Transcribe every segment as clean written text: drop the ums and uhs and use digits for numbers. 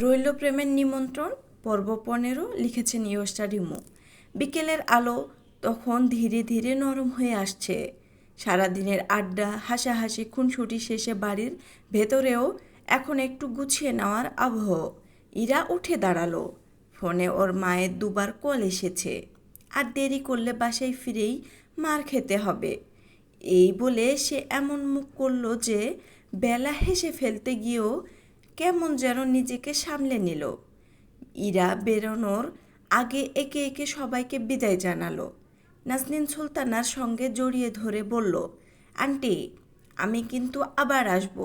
রইল প্রেমের নিমন্ত্রণ পর্ব 15 লিখেছেন ইয়োস্টা রিমু। বিকেলের আলো তখন ধীরে ধীরে নরম হয়ে আসছে। সারাদিনের আড্ডা হাসাহাসি খুনসুটি শেষে বাড়ির ভেতরেও এখন একটু গুছিয়ে নেওয়ার আবহ। ইরা উঠে দাঁড়ালো। ফোনে ওর মায়ের দুবার কল এসেছে। আর দেরি করলে বাসায় ফিরেই মার খেতে হবে। এই বলে সে এমন মুখ করলো যে বেলা হেসে ফেলতে গিয়েও কেমন যেন নিজেকে সামলে নিল। ইরা বেরোনোর আগে একে একে সবাইকে বিদায় জানালো। নাজনীন সুলতানার সঙ্গে জড়িয়ে ধরে বলল, আন্টি, আমি কিন্তু আবার আসব।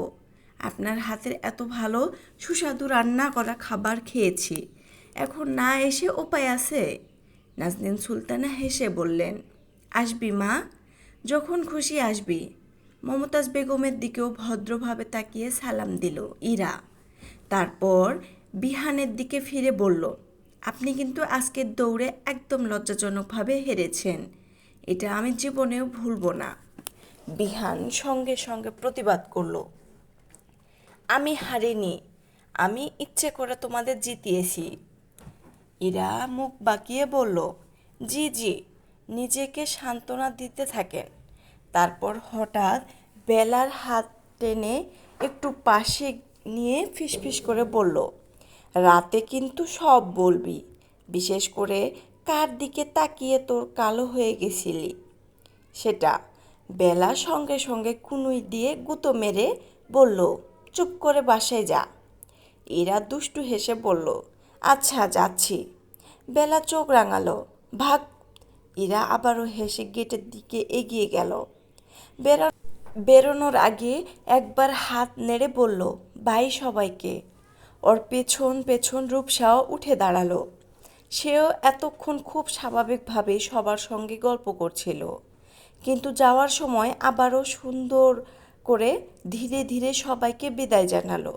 আপনার হাতের এত ভালো সুস্বাদু রান্না করা খাবার খেয়েছি, এখন না এসে উপায় আছে? নাজনীন সুলতানা হেসে বললেন, আসবি মা, যখন খুশি আসবি। মমতাজ বেগমের দিকেও ভদ্রভাবে তাকিয়ে সালাম দিল ইরা। তারপর বিহানের দিকে ফিরে বলল, আপনি কিন্তু আজকের দৌড়ে একদম লজ্জাজনকভাবে হেরেছেন। এটা আমি জীবনেও ভুলবো না। বিহান সঙ্গে সঙ্গে প্রতিবাদ করল, আমি হারিনি, আমি ইচ্ছে করে তোমাদের জিতিয়েছি। ইরা মুখ বাঁকিয়ে বলল, জি জি, নিজেকে সান্ত্বনা দিতে থাকেন। তারপর হঠাৎ বেলার হাত টেনে একটু পাশে নিয়ে ফিসফিস করে বলল, রাতে কিন্তু সব বলবি, বিশেষ করে কার দিকে তাকিয়ে তোর কালো হয়ে গেছিলি সেটা। বেলা সঙ্গে সঙ্গে কুনুই দিয়ে গুঁতো মেরে বলল, চুপ করে বাসায় যা। এরা দুষ্টু হেসে বলল, আচ্ছা যাচ্ছি। বেলা চোখ রাঙালো, ভাগ। ইরা আবারও হেসে গেটের দিকে এগিয়ে গেল। বেরোনোর আগে একবার হাত নেড়ে বলল, বাই সবাইকে। ওর পেছন পেছন রূপসাও উঠে দাঁড়ালো। সেও এতক্ষণ খুব স্বাভাবিকভাবেই সবার সঙ্গে গল্প করছিল, কিন্তু যাওয়ার সময় আবারও সুন্দর করে ধীরে ধীরে সবাইকে বিদায় জানালো।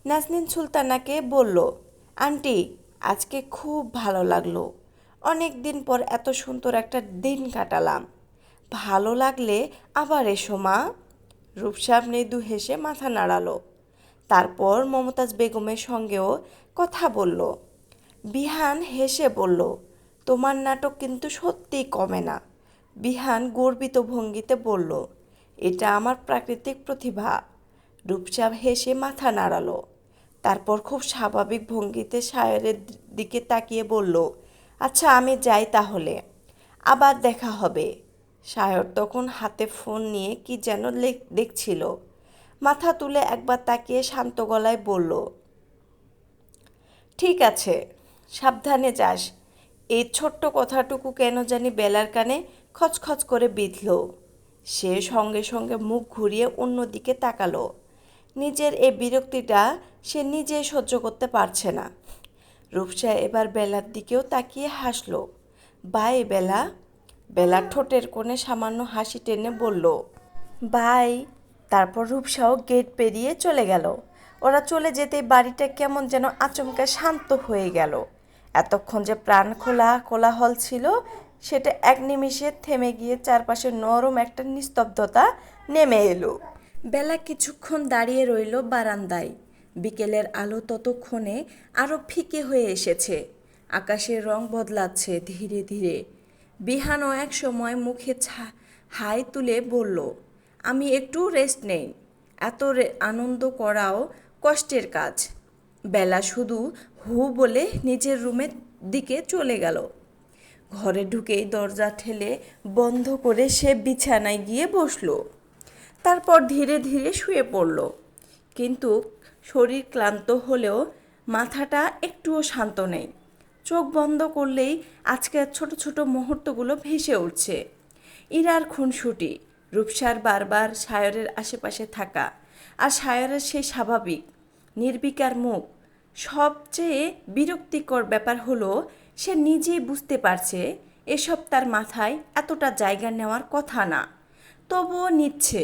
নাজনীন সুলতানাকে বলল, আন্টি, আজকে খুব ভালো লাগলো। অনেক দিন পর এত সুন্দর একটা দিন কাটালাম। ভালো লাগলে আবার এসো মা। রূপসা মৃদু হেসে মাথা নাড়ালো। তারপর মমতাজ বেগমের সঙ্গেও কথা বলল। বিহান হেসে বলল, তোমার নাটক কিন্তু সত্যিই কমে না। বিহান গর্বিত ভঙ্গিতে বলল, এটা আমার প্রাকৃতিক প্রতিভা। রূপসা হেসে মাথা নাড়ালো। তারপর খুব স্বাভাবিক ভঙ্গিতে সায়রের দিকে তাকিয়ে বলল, আচ্ছা আমি যাই তাহলে, আবার দেখা হবে। সায়র তখন হাতে ফোন নিয়ে কি যেন দেখছিল। মাথা তুলে একবার তাকিয়ে শান্ত গলায় বলল, ঠিক আছে, সাবধানে যাস। এই ছোট্ট কথাটুকু কেন জানি বেলার কানে খচখচ করে বিঁধল। সে সঙ্গে সঙ্গে মুখ ঘুরিয়ে অন্যদিকে তাকালো। নিজের এই বিরক্তিটা সে নিজেই সহ্য করতে পারছে না। রূপসা এবার বেলার দিকেও তাকিয়ে হাসল। বাই বেলা। বেলার ঠোঁটের কোণে সামান্য হাসি টেনে বলল, বাই। তারপর রূপসাও গেট পেরিয়ে চলে গেল। ওরা চলে যেতেই বাড়িটা কেমন যেন আচমকা শান্ত হয়ে গেল। এতক্ষণ যে প্রাণ খোলা কোলাহল ছিল, সেটা এক নিমিষে থেমে গিয়ে চারপাশে নরম একটা নিস্তব্ধতা নেমে এলো। বেলা কিছুক্ষণ দাঁড়িয়ে রইল বারান্দায়। বিকেলের আলো ততক্ষণে আরও ফিকে হয়ে এসেছে। আকাশের রং বদলাচ্ছে ধীরে ধীরে। বিহানও এক সময় মুখে হাই তুলে বলল, আমি একটু রেস্ট নেই। এত আনন্দ করাও কষ্টের কাজ। বেলা শুধু হু বলে নিজের রুমের দিকে চলে গেল। ঘরে ঢুকেই দরজা ঠেলে বন্ধ করে সে বিছানায় গিয়ে বসল। তারপর ধীরে ধীরে শুয়ে পড়ল। কিন্তু শরীর ক্লান্ত হলেও মাথাটা একটুও শান্ত নেই। চোখ বন্ধ করলেই আজকের ছোট ছোট মুহূর্তগুলো ভেসে উঠছে। ইরার খুনসুটি, রূপসার বারবার সায়রের আশেপাশে থাকা, আর সায়রের সেই স্বাভাবিক নির্বিকার মুখ। সবচেয়ে বিরক্তিকর ব্যাপার হলো সে নিজেই বুঝতে পারছে এসব তার মাথায় এতটা জায়গা নেওয়ার কথা না, তবুও নিচ্ছে।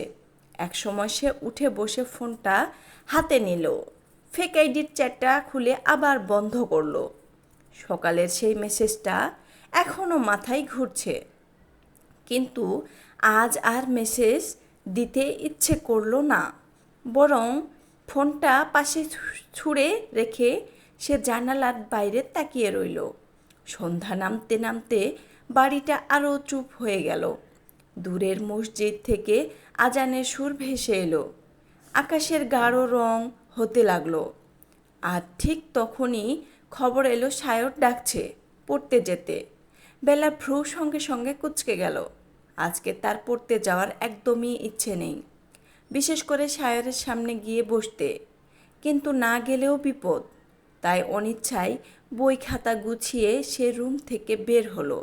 একসময় সে উঠে বসে ফোনটা হাতে নিল, ফেক আইডির চ্যাটটা খুলে আবার বন্ধ করলো। সকালের সেই মেসেজটা এখনও মাথায় ঘুরছে, কিন্তু আজ আর মেসেজ দিতে ইচ্ছে করলো না। বরং ফোনটা পাশে ছুঁড়ে রেখে সে জানালার বাইরে তাকিয়ে রইল। সন্ধ্যা নামতে নামতে বাড়িটা আরও চুপ হয়ে গেল। দূরের মসজিদ থেকে আজানের সুর ভেসে এলো। আকাশের গাঢ় রং হতে লাগলো। আর ঠিক তখনই খবর এলো সায়র ডাকছে পড়তে যেতে। বেলার ভ্রু সঙ্গে সঙ্গে কুঁচকে গেল। আজকে তার পড়তে যাওয়ার একদমই ইচ্ছে নেই, বিশেষ করে সায়রের সামনে গিয়ে বসতে। কিন্তু না গেলেও বিপদ, তাই অনিচ্ছায় বই খাতা গুছিয়ে সে রুম থেকে বের হলো।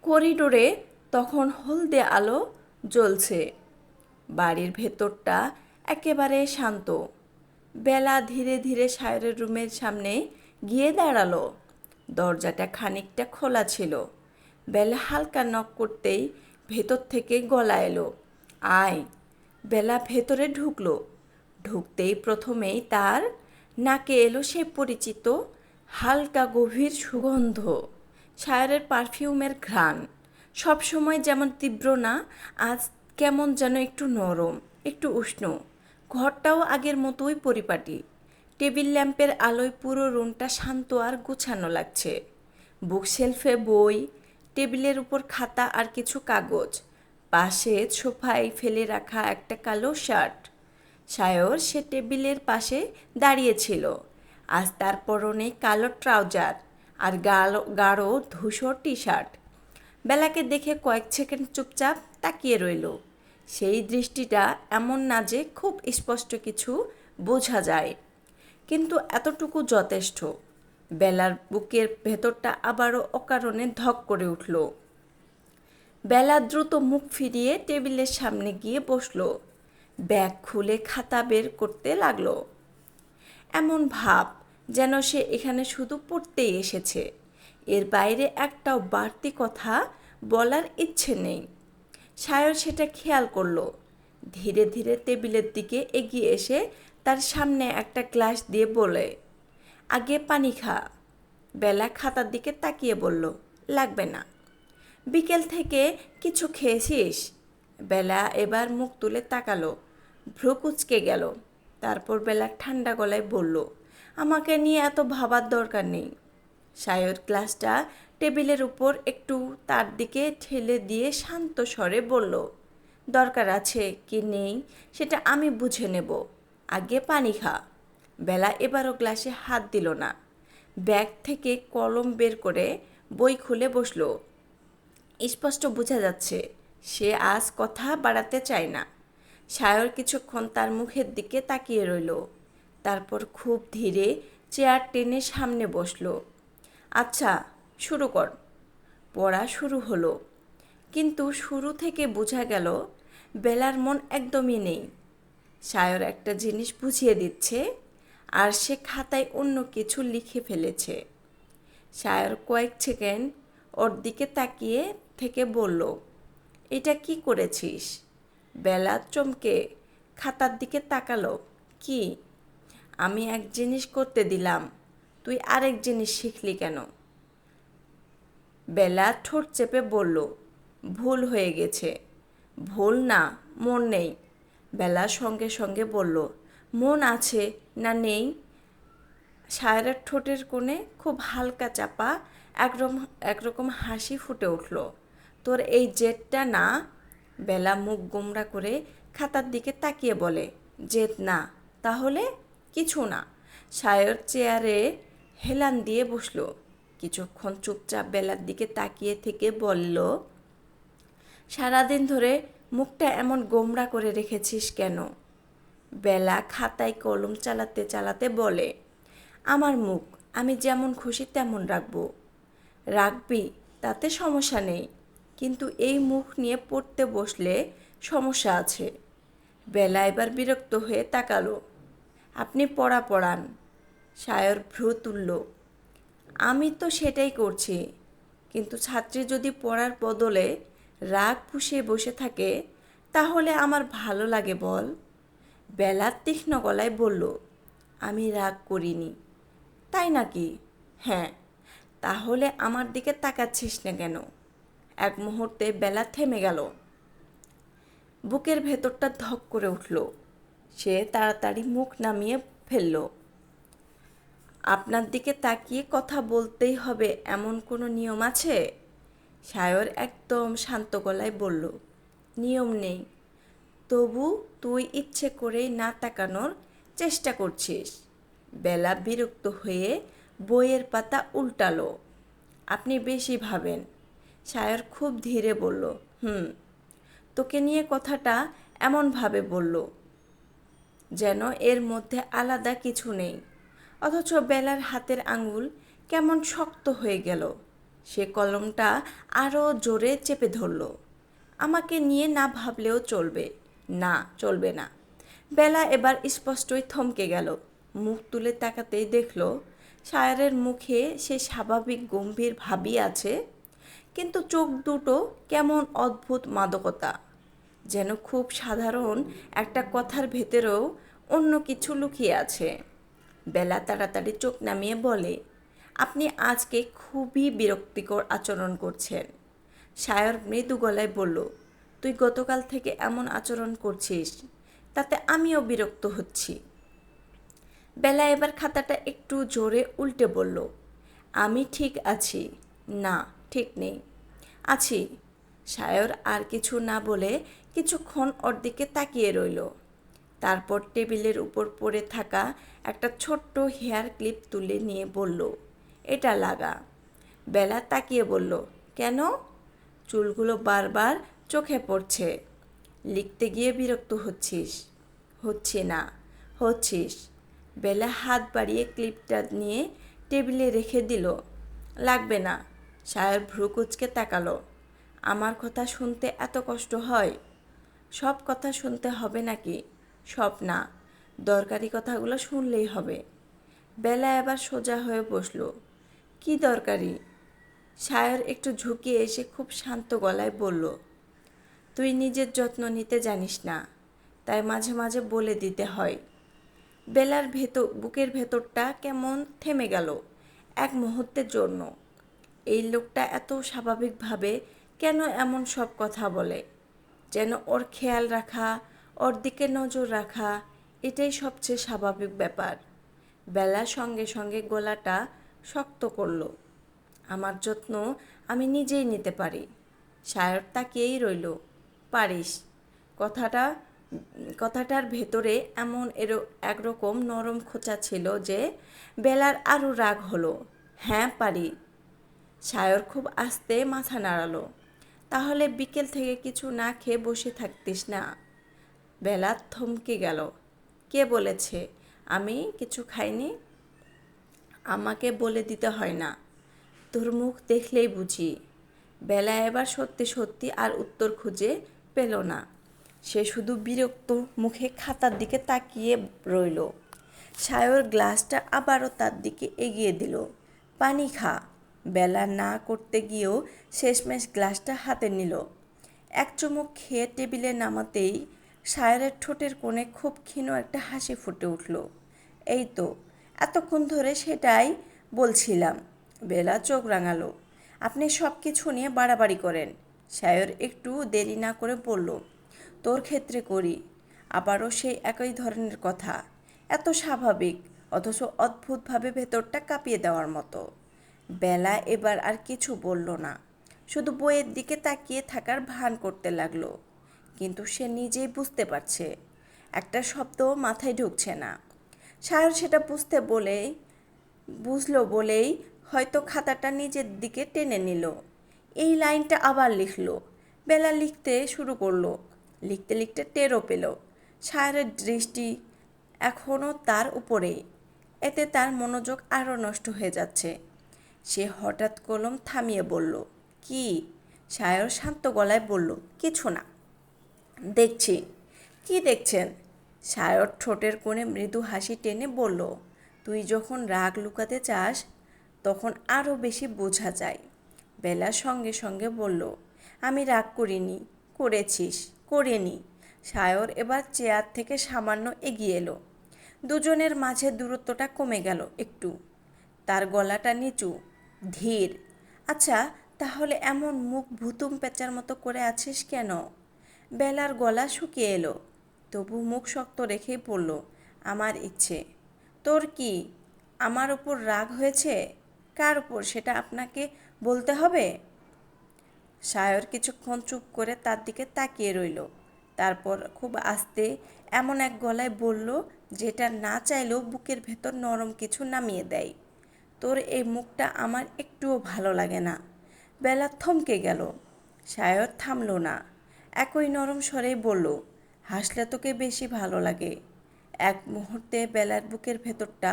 করিডোরে তখন হলদে আলো জ্বলছে। বাড়ির ভেতরটা একেবারে শান্ত। বেলা ধীরে ধীরে সায়রের রুমের সামনে গিয়ে দাঁড়ালো। দরজাটা খানিকটা খোলা ছিল। বেলা হালকা নক করতেই ভেতর থেকে গলা এলো, আয়। বেলা ভেতরে ঢুকলো। ঢুকতেই প্রথমেই তার নাকে এলো সে পরিচিত হালকা গভীর সুগন্ধ। সায়রের পারফিউমের ঘ্রাণ সবসময় যেমন তীব্র না, আজ কেমন যেন একটু নরম, একটু উষ্ণ। ঘরটাও আগের মতোই পরিপাটি। টেবিল ল্যাম্পের আলোয় পুরো রুমটা শান্ত আর গুছানো লাগছে। বুকশেলফে বই, টেবিলের উপর খাতা আর কিছু কাগজ, পাশে সোফায় ফেলে রাখা একটা কালো শার্ট। সায়র সে টেবিলের পাশে দাঁড়িয়েছিল। আজ তার পরনে কালো ট্রাউজার আর গাঢ় ধূসর টি শার্ট। বেলাকে দেখে কয়েক সেকেন্ড চুপচাপ তাকিয়ে রইল। সেই দৃষ্টিটা এমন না যে খুব স্পষ্ট কিছু বোঝা যায়, কিন্তু এতটুকু যথেষ্ট। বেলার বুকের ভেতরটা আবারও অকারণে ধক করে উঠল। বেলা দ্রুত মুখ ফিরিয়ে টেবিলের সামনে গিয়ে বসল। ব্যাগ খুলে খাতা বের করতে লাগলো। এমন ভাব যেন সে এখানে শুধু পড়তেই এসেছে, এর বাইরে একটাও বাড়তি কথা বলার ইচ্ছে নেই। সায়র সেটা খেয়াল করলো। ধীরে ধীরে টেবিলের দিকে এগিয়ে এসে তার সামনে একটা গ্লাস দিয়ে বলে, আগে পানি খা। বেলা খাতার দিকে তাকিয়ে বলল, লাগবে না। বিকেল থেকে কিছু খেয়েছিস? বেলা এবার মুখ তুলে তাকালো। ভ্রু কুঁচকে গেল। তারপর বেলা ঠান্ডা গলায় বলল, আমাকে নিয়ে এত ভাবার দরকার নেই। সায়র গ্লাসটা টেবিলের উপর একটু তার দিকে ঠেলে দিয়ে শান্ত স্বরে বলল, দরকার আছে কি নেই সেটা আমি বুঝে নেব, আগে পানি খা। বেলা এবারও গ্লাসে হাত দিল না। ব্যাগ থেকে কলম বের করে বই খুলে বসলো। স্পষ্ট বোঝা যাচ্ছে সে আজ কথা বাড়াতে চায় না। সায়র কিছুক্ষণ তার মুখের দিকে তাকিয়ে রইল। তারপর খুব ধীরে চেয়ার টেনে সামনে বসলো। আচ্ছা, শুরু কর। পড়া শুরু হলো, কিন্তু শুরু থেকে বোঝা গেল বেলার মন একদমই নেই। সায়র একটা জিনিস বুঝিয়ে দিচ্ছে, আর সে খাতায় অন্য কিছু লিখে ফেলেছে। সায়র কয়েক সেকেন্ড ওর দিকে তাকিয়ে থেকে বলল, এটা কি করেছিস? বেলা চমকে খাতার দিকে তাকালো। কি? আমি এক জিনিস করতে দিলাম, তুই আরেক জিনিস শিখলি কেন? বেলা ঠোঁট চেপে বলল, ভুল হয়ে গেছে। ভুল না, মন নেই। বেলা সঙ্গে সঙ্গে বলল, মন আছে না নেই? সায়রের ঠোঁটের কোণে খুব হালকা চাপা একরকম হাসি ফুটে উঠল। তোর এই জেদটা না? বেলা মুখ গোমড়া করে খাতার দিকে তাকিয়ে বলে, জেদ না? তাহলে? কিছু না। সায়র চেয়ারে হেলান দিয়ে বসল। কিছুক্ষণ চুপচাপ বেলার দিকে তাকিয়ে থেকে বলল, সারাদিন ধরে মুখটা এমন গোমড়া করে রেখেছিস কেন? বেলা খাতায় কলম চালাতে চালাতে বলে, আমার মুখ আমি যেমন খুশি তেমন রাখবো। রাখবি, তাতে সমস্যা নেই, কিন্তু এই মুখ নিয়ে পড়তে বসলে সমস্যা আছে। বেলা এবার বিরক্ত হয়ে তাকালো। আপনি পড়া পড়ান। সায়র ভ্রু তুলল। আমি তো সেটাই করছি, কিন্তু ছাত্রী যদি পড়ার বদলে রাগ পুষিয়ে বসে থাকে তাহলে আমার ভালো লাগে বল? বেলা তীক্ষ্ণ গলায় বলল, আমি রাগ করিনি। তাই নাকি? হ্যাঁ। তাহলে আমার দিকে তাকাচ্ছিস না কেন? এক মুহূর্তে বেলা থেমে গেল। বুকের ভেতরটা ধক করে উঠল। সে তাড়াতাড়ি মুখ নামিয়ে ফেলল। আপনার দিকে তাকিয়ে কথা বলতেই হবে এমন কোনো নিয়ম আছে? সায়র একদম শান্ত গলায় বলল, নিয়ম নেই। তবু তুই ইচ্ছে করেই না তাকানোর চেষ্টা করছিস। বেলা বিরক্ত হয়ে বইয়ের পাতা উল্টালো। আপনি বেশি ভাবেন। সায়র খুব ধীরে বলল, তোকে নিয়ে কথাটা এমনভাবে বলল যেন এর মধ্যে আলাদা কিছু নেই। অথচ বেলার হাতের আঙুল কেমন শক্ত হয়ে গেল। সে কলমটা আরও জোরে চেপে ধরল। আমাকে নিয়ে না ভাবলেও চলবে। না, চলবে না। বেলা এবার স্পষ্টই থমকে গেল। মুখ তুলে তাকাতেই দেখল সায়রের মুখে সে স্বাভাবিক গম্ভীর ভাবই আছে, কিন্তু চোখ দুটো কেমন অদ্ভুত মাদকতা। যেন খুব সাধারণ একটা কথার ভেতরেও অন্য কিছু লুকিয়ে আছে। বেলা তাড়াতাড়ি চোখ নামিয়ে বলে, আপনি আজকে খুবই বিরক্তিকর আচরণ করছেন। সায়র মৃদু গলায় বলল, তুই গতকাল থেকে এমন আচরণ করছিস, তাতে আমিও বিরক্ত হচ্ছি। বেলা এবার খাতাটা একটু জোরে উল্টে বলল, আমি ঠিক আছি। না, ঠিক নেই। আছি। সায়র আর কিছু না বলে কিছুক্ষণ ওর দিকে তাকিয়ে রইল। তারপর টেবিলের উপর পড়ে থাকা একটা ছোট্ট হেয়ার ক্লিপ তুলে নিয়ে বলল, এটা লাগা। বেলা তাকিয়ে বলল, কেন? চুলগুলো বারবার চোখে পড়ছে। লিখতে গিয়ে বিরক্ত হচ্ছিস? হচ্ছি না। হচ্ছিস। বেলা হাত বাড়িয়ে ক্লিপটা নিয়ে টেবিলে রেখে দিল। লাগবে না। সায়র ভ্রু কুঁচকে তাকালো। আমার কথা শুনতে এত কষ্ট হয়? সব কথা শুনতে হবে নাকি? সব না, দরকারি কথাগুলো শুনলেই হবে। বেলা এবার সোজা হয়ে বসল। কি দরকারি? সায়র একটু ঝুঁকিয়ে এসে খুব শান্ত গলায় বলল, তুই নিজের যত্ন নিতে জানিস না, তাই মাঝে মাঝে বলে দিতে হয়। বেলার বুকের ভেতরটা কেমন থেমে গেল এক মুহূর্তের জন্য। এই লোকটা এত স্বাভাবিকভাবে কেন এমন সব কথা বলে? যেন ওর খেয়াল রাখা, ওর দিকে নজর রাখা এটাই সবচেয়ে স্বাভাবিক ব্যাপার। বেলা সঙ্গে সঙ্গে গলাটা শক্ত করল। আমার যত্ন আমি নিজেই নিতে পারি। সায়র তাকিয়েই রইল। পারিস? কথাটা কথাটার ভেতরে এমন একরকম নরম খোঁচা ছিল যে বেলার আরও রাগ হলো। হ্যাঁ, পারি। সায়র খুব আস্তে মাথা নাড়ালো। তাহলে বিকেল থেকে কিছু না খেয়ে বসে থাকতিস না? বেলা থমকে গেল। কে বলেছে আমি কিছু খাইনি? আমাকে বলে দিতে হয় না, তোর মুখ দেখলেই বুঝি। বেলা এবার সত্যি সত্যি আর উত্তর খুঁজে পেল না। সে শুধু বিরক্ত মুখে খাতার দিকে তাকিয়ে রইল। সায়র গ্লাসটা আবারও তার দিকে এগিয়ে দিল। পানি খা। বেলা না করতে গিয়েও শেষমেশ গ্লাসটা হাতে নিল। এক চুমুক খেয়ে টেবিলে নামাতেই সায়রের ঠোঁটের কোণে খুব ক্ষীণ একটা হাসি ফুটে উঠল। এই তো, এতক্ষণ ধরে সেটাই বলছিলাম। বেলা চোখ রাঙালো। আপনি সব কিছু নিয়ে বাড়াবাড়ি করেন। সায়র একটু দেরি না করে বলল, তোর ক্ষেত্রে করি। আবারও সেই একই ধরনের কথা, এত স্বাভাবিক অথচ অদ্ভুতভাবে ভেতরটা কাঁপিয়ে দেওয়ার মতো। বেলা এবার আর কিছু বলল না, শুধু বইয়ের দিকে তাকিয়ে থাকার ভান করতে লাগলো। কিন্তু সে নিজেই বুঝতে পারছে একটা শব্দ মাথায় ঢুকছে না। সায়র সেটা বুঝলো বলেই হয়তো খাতাটা নিজের দিকে টেনে নিল। এই লাইনটা আবার লিখল। বেলা লিখতে শুরু করলো। লিখতে লিখতে টেরও পেল সায়রের দৃষ্টি এখনও তার উপরেই। এতে তার মনোযোগ আরও নষ্ট হয়ে যাচ্ছে। সে হঠাৎ কলম থামিয়ে বলল, কি? সায়র শান্ত গলায় বলল, কিছু না। দেখছি। কি দেখছেন? সায়র ঠোঁটের কোণে মৃদু হাসি টেনে বলল, তুই যখন রাগ লুকাতে চাস তখন আরও বেশি বোঝা যায়। বেলা সঙ্গে সঙ্গে বলল, আমি রাগ করিনি। করেছিস। করিনি। সায়র এবার চেয়ার থেকে সামান্য এগিয়ে এলো। দুজনের মাঝে দূরত্বটা কমে গেল একটু। তার গলাটা নিচু, ধীর। আচ্ছা, তাহলে এমন মুখ ভুতুম পেঁচার মতো করে আছিস কেন? বেলার গলা শুকিয়ে এলো। তবু মুখ শক্ত রেখেই বলল, আমার ইচ্ছে। তোর কি আমার উপর রাগ হয়েছে? কার উপর সেটা আপনাকে বলতে হবে? সায়র কিছুক্ষণ চুপ করে তার দিকে তাকিয়ে রইল। তারপর খুব আস্তে এমন এক গলায় বলল, যেটা না চাইলেও বুকের ভেতর নরম কিছু নামিয়ে দেয়, তোর এই মুখটা আমার একটুও ভালো লাগে না। বেলা থমকে গেল। সায়র থামল না, একই নরম স্বরেই বলল, হাসলে তোকে বেশি ভালো লাগে। এক মুহূর্তে বেলার বুকের ভেতরটা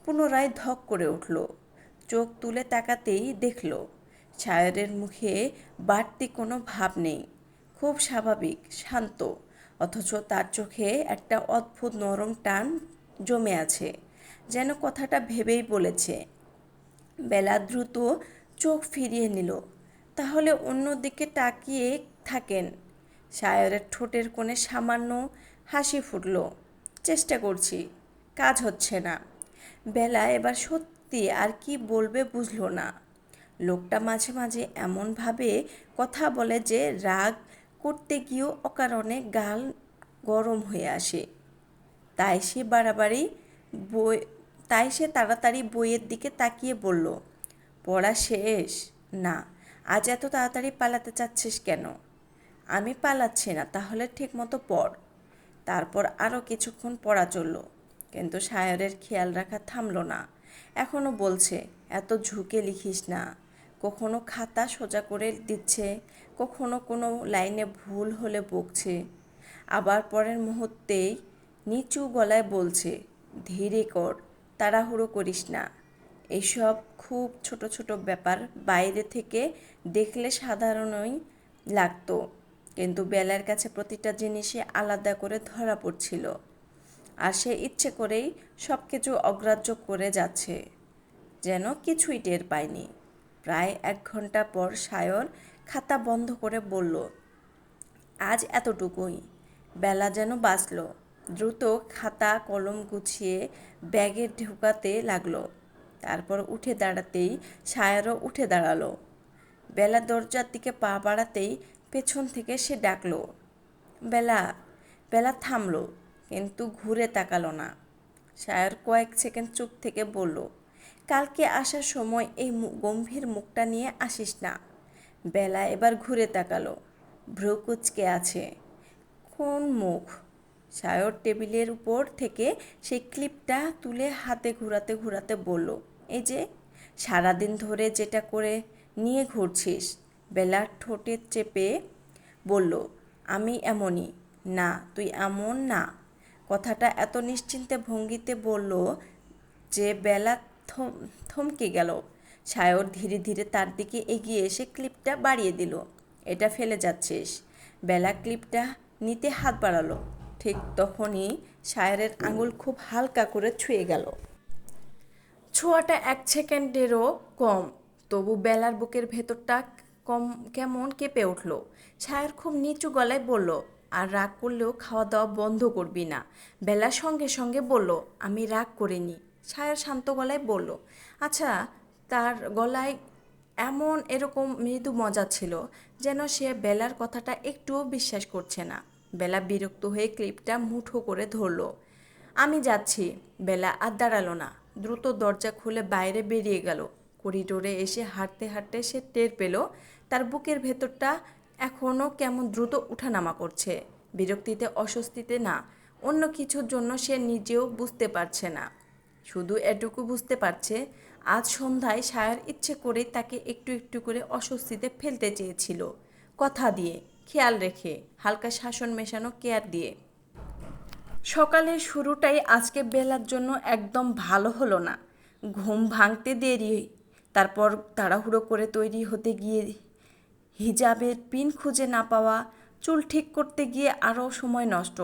পুনরায় ধক করে উঠল। চোখ তুলে তাকাতেই দেখল সায়রের মুখে বাড়তি কোনো ভাব নেই, খুব স্বাভাবিক শান্ত, অথচ তার চোখে একটা অদ্ভুত নরম টান জমে আছে, যেন কথাটা ভেবেই বলেছে। বেলা দ্রুত চোখ ফিরিয়ে নিল। তাহলে অন্যদিকে তাকিয়ে থাকেন। সায়রের ঠোঁটের কোণে সামান্য হাসি ফুটল। চেষ্টা করছি, কাজ হচ্ছে না। বেলা এবার সত্যি আর কি বলবে বুঝল না। লোকটা মাঝে মাঝে এমনভাবে কথা বলে যে রাগ করতে গিয়েও অকারণে গাল গরম হয়ে আসে। তাই সে বাড়াবাড়ি বই তাই সে তাড়াতাড়ি বইয়ের দিকে তাকিয়ে বলল, পড়া শেষ? না। আজ এত তাড়াতাড়ি পালাতে চাচ্ছিস কেন? আমি পালাচ্ছি না, তাহলে ঠিকমতো পড়। তারপর আরও কিছুক্ষণ পড়া চলল, কিন্তু সায়রের খেয়াল রাখা থামল না। এখনও বলছে, এত ঝুঁকে লিখিস না। কখনো খাতা সোজা করে দিচ্ছে, কখনো কোনো লাইনে ভুল হলে বকছে, আবার পরের মুহূর্তেই নিচু গলায় বলছে, ধীরে কর, তাড়াহুড়ো করিস না। এইসব খুব ছোট ছোট ব্যাপার বাইরে থেকে দেখলে সাধারণই লাগতো, কিন্তু বেলার কাছে প্রতিটা জিনিসই আলাদা করে ধরা পড়ছিল। আর সে ইচ্ছে করেই সব কিছু অগ্রাহ্য করে যাচ্ছে, যেন কিছুই টের পায়নি। প্রায় 1 ঘন্টা পর সায়র খাতা বন্ধ করে বলল, আজ এতটুকুই। বেলা যেন বাঁচল। দ্রুত খাতা কলম গুছিয়ে ব্যাগে ঢোকাতে লাগলো। তারপর উঠে দাঁড়াতেই সায়রও উঠে দাঁড়ালো। বেলা দরজার দিকে পা বাড়াতেই পেছন থেকে সে ডাকলো, বেলা। বেলা থামলো, কিন্তু ঘুরে তাকালো না। সায়র কয়েক সেকেন্ড চুপ থেকে বলল, কালকে আসার সময় এই গম্ভীর মুখটা নিয়ে আসিস না। বেলা এবার ঘুরে তাকালো, ভ্রু কুঁচকে আছে। কোন মুখ? সায়র টেবিলের উপর থেকে সেই ক্লিপটা তুলে হাতে ঘোরাতে ঘোরাতে বলল, এই যে সারাদিন ধরে যেটা করে নিয়ে ঘুরছিস। বেলার ঠোঁটে চেপে বলল, আমি এমনই। না, তুই এমন না। কথাটা এত নিশ্চিন্তে ভঙ্গিতে বলল যে বেলা থমকে গেল। সায়র ধীরে ধীরে তার দিকে এগিয়ে এসে ক্লিপটা বাড়িয়ে দিল। এটা ফেলে যাচ্ছিস। বেলা ক্লিপটা নিতে হাত বাড়ালো। ঠিক তখনই সায়রের আঙুল খুব হালকা করে ছুঁয়ে গেল। ছোঁয়াটা 1 সেকেন্ডেরও কম, তবু বেলার বুকের ভেতরটা কেমন কেঁপে উঠল। সায়র খুব নিচু গলায় বলল, আর রাগ করলেও খাওয়া দাওয়া বন্ধ করবি না। বেলার সঙ্গে সঙ্গে বলল, আমি রাগ করিনি। সায়র শান্ত গলায় বলল, আচ্ছা। তার গলায় এরকম মৃদু মজা ছিল, যেন সে বেলার কথাটা একটুও বিশ্বাস করছে না। বেলা বিরক্ত হয়ে ক্লিপটা মুঠো করে ধরল। আমি যাচ্ছি। বেলা আর দাঁড়ালো না, দ্রুত দরজা খুলে বাইরে বেরিয়ে গেল। করিডোরে এসে হাঁটতে হাঁটতে সে টের পেল তার বুকের ভেতরটা এখনও কেমন দ্রুত উঠানামা করছে। বিরক্তিতে, অস্বস্তিতে না, অন্য কিছুর জন্য সে নিজেও বুঝতে পারছে না। শুধু এটুকু বুঝতে পারছে, আজ সন্ধ্যায় সায়র ইচ্ছে করেই তাকে একটু একটু করে অস্বস্তিতে ফেলতে চেয়েছিল, কথা দিয়ে, খেয়াল রেখে, হালকা শাসন মেশানো কেয়ার দিয়ে। সকালের শুরুটাই আজকে বেলার জন্য একদম ভালো হলো না। ঘুম ভাঙতে দেরি, তারপর তাড়াহুড়ো করে তৈরি হতে গিয়ে হিজাবের পিন খুঁজে না পাওয়া, চুল ঠিক করতে গিয়ে আরও সময় নষ্ট।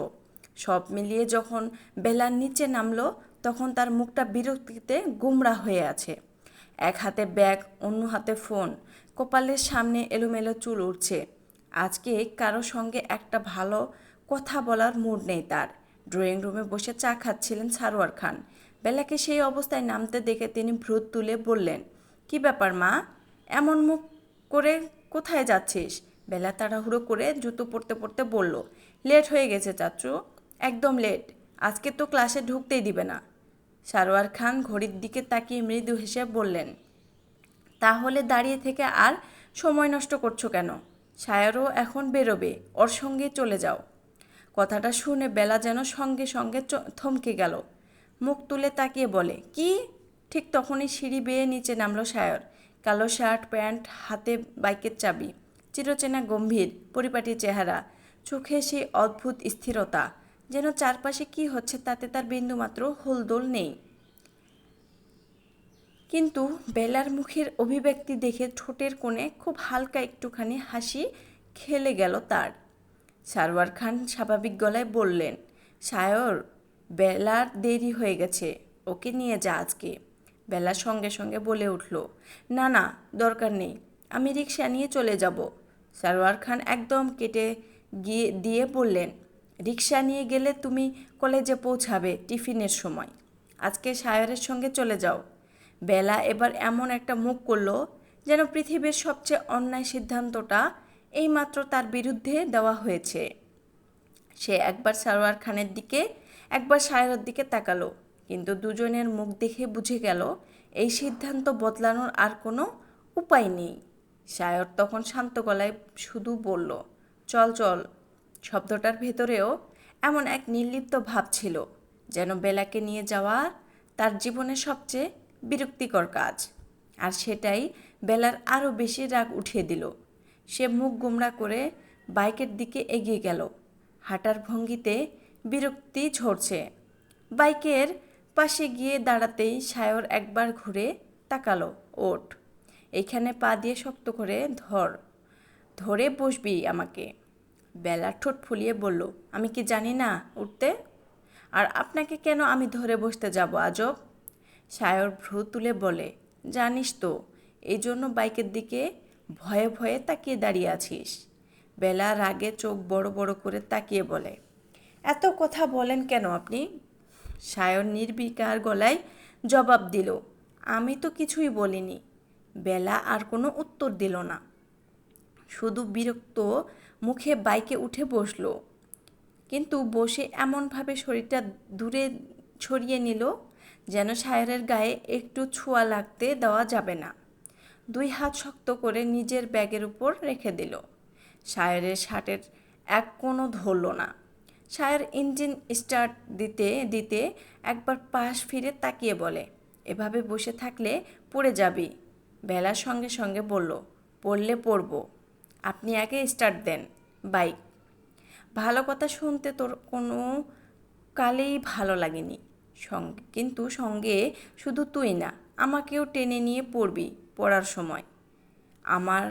সব মিলিয়ে যখন বেলার নিচে নামলো, তখন তার মুখটা বিরক্তিতে গুমরা হয়ে আছে। এক হাতে ব্যাগ, অন্য হাতে ফোন, কপালের সামনে এলোমেলো চুল উঠছে। আজকে কারো সঙ্গে একটা ভালো কথা বলার মুড নেই তার। ড্রয়িং রুমে বসে চা খাচ্ছিলেন সারোয়ার খান। বেলাকে সেই অবস্থায় নামতে দেখে তিনি ভ্রু তুলে বললেন, কি ব্যাপার মা, এমন মুখ করে কোথায় যাচ্ছিস? বেলা তাড়াহুড়ো করে জুতো পরতে পরতে বলল, লেট হয়ে গেছে চাচু। একদম লেট, আজকে তো ক্লাসে ঢুকতেই দিবে না। সারোয়ার খান ঘড়ির দিকে তাকিয়ে মৃদু হেসে বললেন, তাহলে দাঁড়িয়ে থেকে আর সময় নষ্ট করছো কেন? সায়রও এখন বেরোবে, ওর সঙ্গে চলে যাও। কথাটা শুনে বেলা যেন সঙ্গে সঙ্গে থমকে গেল। মুখ তুলে তাকিয়ে বলে, কি? ঠিক তখনই সিঁড়ি বেয়ে নিচে নামলো সায়র। কালো শার্ট, প্যান্ট, হাতে বাইকের চাবি, চিরচেনা গম্ভীর পরিপাটি চেহারা, চোখে সেই অদ্ভুত স্থিরতা, যেন চারপাশে কি হচ্ছে তাতে তার বিন্দুমাত্র হুলদোল নেই। কিন্তু বেলার মুখের অভিব্যক্তি দেখে ঠোঁটের কোণে খুব হালকা একটুখানি হাসি খেলে গেল তার। সারওয়ার খান স্বাভাবিক গলায় বললেন, সায়র, বেলার দেরি হয়ে গেছে, ওকে নিয়ে যা আজকে। বেলার সঙ্গে সঙ্গে বলে উঠল, না না, দরকার নেই, আমি রিক্সা নিয়ে চলে যাব। সারওয়ার খান একদম কেটে দিয়ে বললেন, রিক্সা নিয়ে গেলে তুমি কলেজে পৌঁছাবে টিফিনের সময়। আজকে সায়রের সঙ্গে চলে যাও। বেলা এবার এমন একটা মুখ করল যেন পৃথিবীর সবচেয়ে অন্যায় সিদ্ধান্তটা এইমাত্র তার বিরুদ্ধে দেওয়া হয়েছে। সে একবার সারোয়ার খানের দিকে, একবার সায়রের দিকে তাকালো, কিন্তু দুজনের মুখ দেখে বুঝে গেল এই সিদ্ধান্ত বদলানোর আর কোনো উপায় নেই। সায়র তখন শান্ত গলায় শুধু বলল, চল চল। শব্দটার ভেতরেও এমন এক নির্লিপ্ত ভাব ছিল, যেন বেলাকে নিয়ে যাওয়া তার জীবনের সবচেয়ে বিরক্তিকর কাজ। আর সেটাই বেলার আরও বেশি রাগ উঠিয়ে দিল। সে মুখ গোমড়া করে বাইকের দিকে এগিয়ে গেল, হাঁটার ভঙ্গিতে বিরক্তি ঝরছে। বাইকের পাশে গিয়ে দাঁড়াতেই সায়র একবার ঘুরে তাকালো, ওঠ, এইখানে পা দিয়ে শক্ত করে ধরে বসবি আমাকে। বেলা ঠোঁট ফুলিয়ে বলল, আমি কি জানি না উঠতে? আর আপনাকে কেন আমি ধরে বসতে যাব আজব? সায়র ভ্রু তুলে বলে, জানিস তো, এই জন্য বাইকের দিকে ভয়ে ভয়ে তাকিয়ে দাঁড়িয়ে আছিস। বেলা রাগে চোখ বড় বড় করে তাকিয়ে বলে, এত কথা বলেন কেন আপনি? সায়র নির্বিকার গলায় জবাব দিল, আমি তো কিছুই বলিনি। বেলা আর কোনো উত্তর দিল না, শুধু বিরক্ত মুখে বাইকে উঠে বসল। কিন্তু বসে এমনভাবে শরীরটা দূরে ছড়িয়ে নিল যেন সায়রের গায়ে একটু ছোঁয়া লাগতে দেওয়া যাবে না। দুই হাত শক্ত করে নিজের ব্যাগের উপর রেখে দিল। সায়রের শার্টের এক কোণও ধরল না। সায়র ইঞ্জিন স্টার্ট দিতে দিতে একবার পাশ ফিরে তাকিয়ে বলে, এভাবে বসে থাকলে পড়ে যাবি। বেলার সঙ্গে সঙ্গে বলল, পড়লে পড়ব, আপনি আগে স্টার্ট দেন বাইক। ভালো কথা শুনতে তোর কোনো কালেই ভালো লাগেনি, কিন্তু সঙ্গে শুধু তুই না, আমাকেও টেনে নিয়ে পড়বি পড়ার সময়। আমার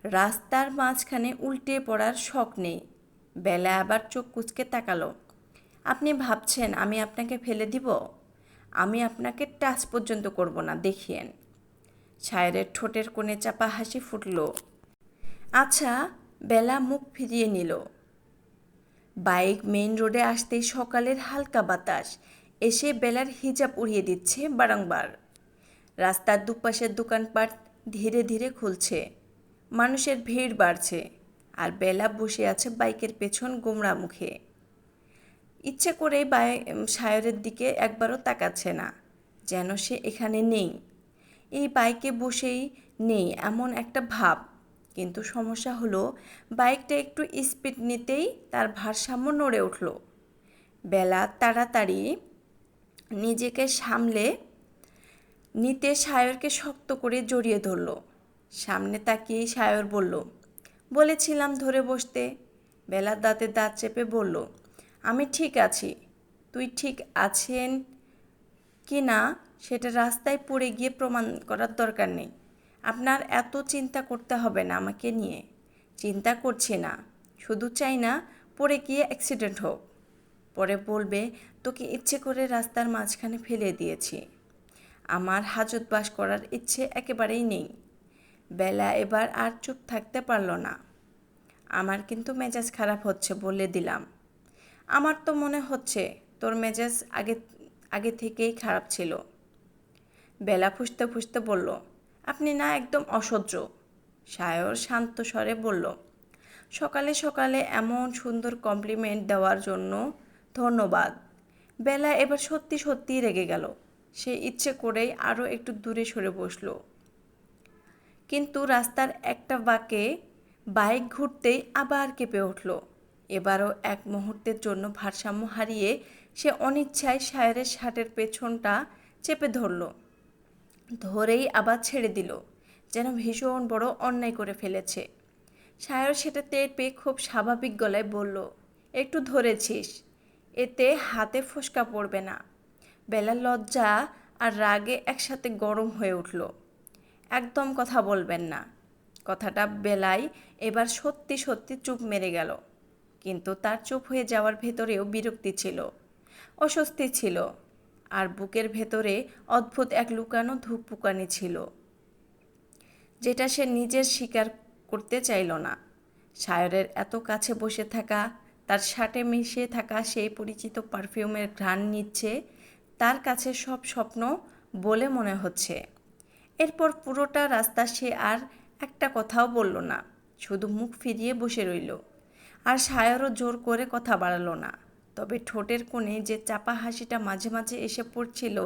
রাস্তার মাঝখানে উল্টে পড়ার শখ নেই। বেলা আবার চোখ কুঁচকে তাকালো, আপনি ভাবছেন আমি আপনাকে ফেলে দিব? আমি আপনাকে টাচ পর্যন্ত করব না, দেখিয়েন। সায়রের ঠোঁটের কোণে চাপা হাসি ফুটল। আচ্ছা। বেলা মুখ ফিরিয়ে নিল। বাইক মেইন রোডে আসতেই সকালের হালকা বাতাস এসে বেলার হিজাব উড়িয়ে দিচ্ছে বারংবার। রাস্তার দুপাশের দোকানপাট ধীরে ধীরে খুলছে, মানুষের ভিড় বাড়ছে, আর বেলা বসে আছে বাইকের পেছন গোমড়া মুখে। ইচ্ছে করেই সায়রের দিকে একবারও তাকাচ্ছে না, যেন সে এখানে নেই, এই বাইকে বসেই নেই এমন একটা ভাব। কিন্তু সমস্যা হলো, বাইকটা একটু স্পিড নিতেই তার ভারসাম্য নড়ে উঠল। বেলা তাড়াতাড়ি নিজেকে সামলে নিতে সায়রকে শক্ত করে জড়িয়ে ধরল। সামনে তাকিয়েই সায়র বলল, বলেছিলাম ধরে বসতে। বেলা দাঁতে দাঁত চেপে বলল, আমি ঠিক আছি, তুই ঠিক আছেন কি না সেটা রাস্তায় পড়ে গিয়ে প্রমাণ করার দরকার নেই। আপনার এত চিন্তা করতে হবে না আমাকে নিয়ে। চিন্তা করছি না, শুধু চাই না পড়ে গিয়ে অ্যাক্সিডেন্ট হোক, পরে বলবে তোকে ইচ্ছে করে রাস্তার মাঝখানে ফেলে দিয়েছি। আমার হাজত বাস করার ইচ্ছে একেবারেই নেই। বেলা এবার আর চুপ থাকতে পারল না। আমার কিন্তু মেজাজ খারাপ হচ্ছে বলে দিলাম। আমার তো মনে হচ্ছে তোর মেজাজ আগে থেকেই খারাপ ছিল। বেলা ফুঁসতে ফুঁসতে বলল, আপনি না একদম অসহ্য। সায়র শান্ত স্বরে বলল, সকালে সকালে এমন সুন্দর কমপ্লিমেন্ট দেওয়ার জন্য ধন্যবাদ। বেলা এবার সত্যি সত্যিই রেগে গেল। সে ইচ্ছে করেই আরও একটু দূরে সরে বসল। কিন্তু রাস্তার একটা বাঁকে বাইক ঘুরতেই আবার কেঁপে উঠল। এবারও এক মুহূর্তের জন্য ভারসাম্য হারিয়ে সে অনিচ্ছায় সায়রের শার্টের পেছনটা চেপে ধরল। ধরেই আবার ছেড়ে দিল, যেন ভীষণ বড় অন্যায় করে ফেলেছে। সায়র সেটা টের পেয়ে খুব স্বাভাবিক গলায় বলল, একটু ধরেছিস, এতে হাতে ফোস্কা পড়বে না। বেলার লজ্জা আর রাগে একসাথে গরম হয়ে উঠল। একদম কথা বলবেন না। কথাটা বেলায় এবার সত্যি সত্যি চুপ মেরে গেল। কিন্তু তার চুপ হয়ে যাওয়ার ভেতরেও বিরক্তি ছিল, অস্বস্তি ছিল, আর বুকের ভেতরে অদ্ভুত এক লুকানো ধুকপুকানি ছিল, যেটা সে নিজের স্বীকার করতে চাইল না। সায়রের এত কাছে বসে থাকা, তার শার্টে মিশে থাকা সেই পরিচিত পারফিউমের ঘ্রাণ নিচ্ছে তার কাছে সব স্বপ্ন বলে মনে হচ্ছে। এরপর পুরোটা রাস্তা সে আর একটা কথাও বলল না, শুধু মুখ ফিরিয়ে বসে রইল। আর সায়রও জোর করে কথা বাড়ালো না। তবে ঠোঁটের কোণে যে চাপা হাসিটা মাঝে মাঝে এসে পড়ছিল,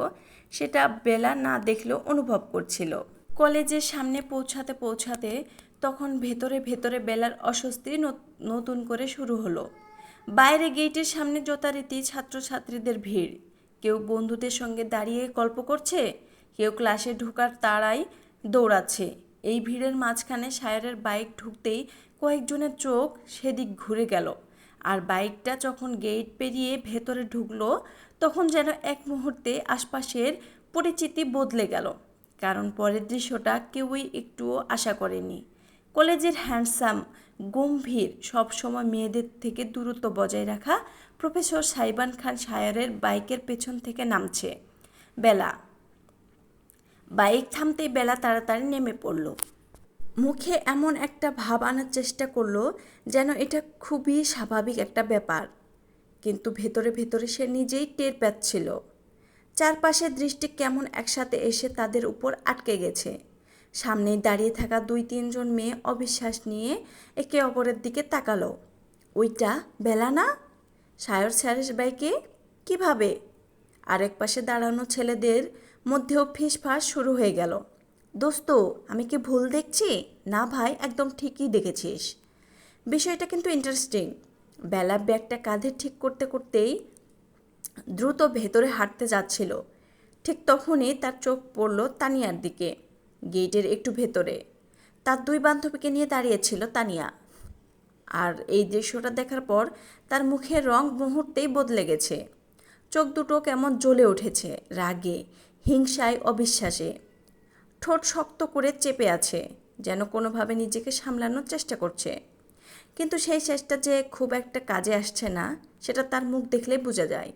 সেটা বেলা না দেখলেও অনুভব করছিল। কলেজের সামনে পৌঁছাতে পৌঁছাতে তখন ভেতরে ভেতরে বেলার অস্বস্তি নতুন করে শুরু হলো। বাইরে গেটের সামনে যথারীতি ছাত্রছাত্রীদের ভিড়। কেউ বন্ধুদের সঙ্গে দাঁড়িয়ে গল্প করছে, কেউ ক্লাসে ঢোকার তাড়ায় দৌড়াচ্ছে। এই ভিড়ের মাঝখানে সায়রের বাইক ঢুকতেই কয়েকজনের চোখ সেদিক ঘুরে গেল। আর বাইকটা যখন গেট পেরিয়ে ভেতরে ঢুকলো, তখন যেন এক মুহূর্তে আশপাশের পরিচিতি বদলে গেল। কারণ পরের দৃশ্যটা কেউই একটুও আশা করেনি। কলেজের হ্যান্ডসাম, গম্ভীর, সবসময় মেয়েদের থেকে দূরত্ব বজায় রাখা প্রফেসর সাইবান খান সায়রের বাইকের পেছন থেকে নামছে। বেলা বাইক থামতেই বেলা তাড়াতাড়ি নেমে পড়ল। মুখে এমন একটা ভাব আনার চেষ্টা করলো যেন এটা খুবই স্বাভাবিক একটা ব্যাপার। কিন্তু ভেতরে ভেতরে সে নিজেই টের পাচ্ছিল চারপাশের দৃষ্টি কেমন একসাথে এসে তাদের উপর আটকে গেছে। সামনেই দাঁড়িয়ে থাকা 2-3 জন মেয়ে অবিশ্বাস নিয়ে একে অপরের দিকে তাকালো। ওইটা বেলা না? সায়র স্যারের বাইকে কিভাবে? আরেক পাশে দাঁড়ানো ছেলেদের মধ্যেও ফিসফাস শুরু হয়ে গেল। দোস্ত, আমি কি ভুল দেখছি? না ভাই, একদম ঠিকই দেখেছিস। বিষয়টা কিন্তু ইন্টারেস্টিং। বেলা ব্যাগটা কাঁধে ঠিক করতে করতেই দ্রুত ভেতরে হাঁটতে যাচ্ছিল। ঠিক তখনই তার চোখ পড়ল তানিয়ার দিকে। গেটের একটু ভেতরে তার 2 বান্ধবীকে নিয়ে দাঁড়িয়েছিল তানিয়া। আর এই দৃশ্যটা দেখার পর তার মুখের রং মুহূর্তেই বদলে গেছে। চোখ দুটো কেমন জ্বলে উঠেছে, রাগে, হিংসায়, অবিশ্বাসে। ঠোঁট শক্ত করে চেপে আছে, যেন কোনোভাবে নিজেকে সামলানোর চেষ্টা করছে। কিন্তু সেই চেষ্টা যে খুব একটা কাজে আসছে না, সেটা তার মুখ দেখলেই বোঝা যায়।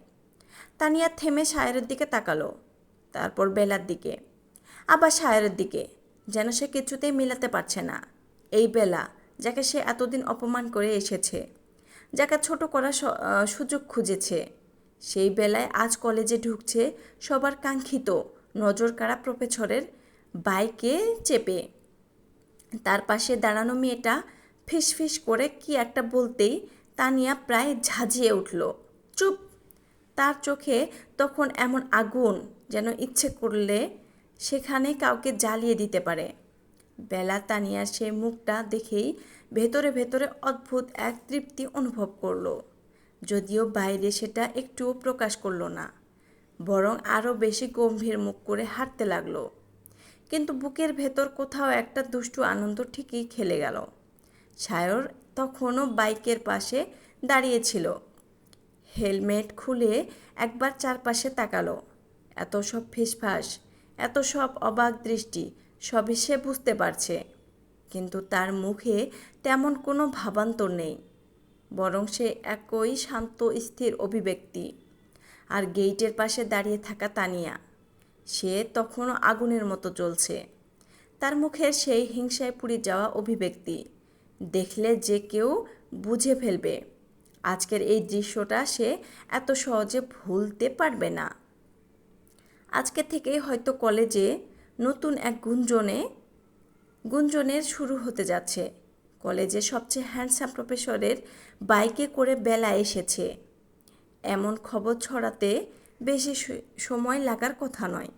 তানিয়া থেমে সায়রের দিকে তাকালো, তারপর বেলার দিকে, আবার সায়রের দিকে, যেন সে কিছুতেই মিলাতে পারছে না। এই বেলা, যাকে সে এতদিন অপমান করে এসেছে, যাকে ছোট করার সুযোগ খুঁজেছে, সেই বেলায় আজ কলেজে ঢুকছে সবার কাঙ্ক্ষিত নজর কাড়া প্রফেসরের বাইকে চেপে। তার পাশে দাঁড়ানো মেয়েটা ফিসফিস করে কি একটা বলতেই তানিয়া প্রায় ঝাঁঝিয়ে উঠল। চুপ! তার চোখে তখন এমন আগুন, যেন ইচ্ছে করলে সেখানে কাউকে জ্বালিয়ে দিতে পারে। বেলা তানিয়ার সেই মুখটা দেখেই ভেতরে ভেতরে অদ্ভুত এক তৃপ্তি অনুভব করল। যদিও বাইরে সেটা একটুও প্রকাশ করল না, বরং আরও বেশি গম্ভীর মুখ করে হাঁটতে লাগলো। কিন্তু বুকের ভেতর কোথাও একটা দুষ্টু আনন্দ ঠিকই খেলে গেল। সায়র তখনও বাইকের পাশে দাঁড়িয়েছিল। হেলমেট খুলে একবার চারপাশে তাকালো। এত সব ফিসফাস, এত সব অবাক দৃষ্টি, সবই সে বুঝতে পারছে। কিন্তু তার মুখে তেমন কোনো ভাবান্তর নেই, বরং সে একই শান্ত স্থির অভিব্যক্তি। আর গেটের পাশে দাঁড়িয়ে থাকা তানিয়া, সে তখনও আগুনের মতো জ্বলছে। তার মুখের সেই হিংসায় পুড়ে যাওয়া অভিব্যক্তি দেখলে যে কেউ বুঝে ফেলবে আজকের এই দৃশ্যটা সে এত সহজে ভুলতে পারবে না। আজকে থেকেই হয়তো কলেজে নতুন এক গুঞ্জনের শুরু হতে যাচ্ছে। কলেজের সবচেয়ে হ্যান্ডসাম প্রফেসরের বাইকে করে বেলা এসেছে। এমন খবর ছড়াতে বেশি সময় লাগার কথা নয়।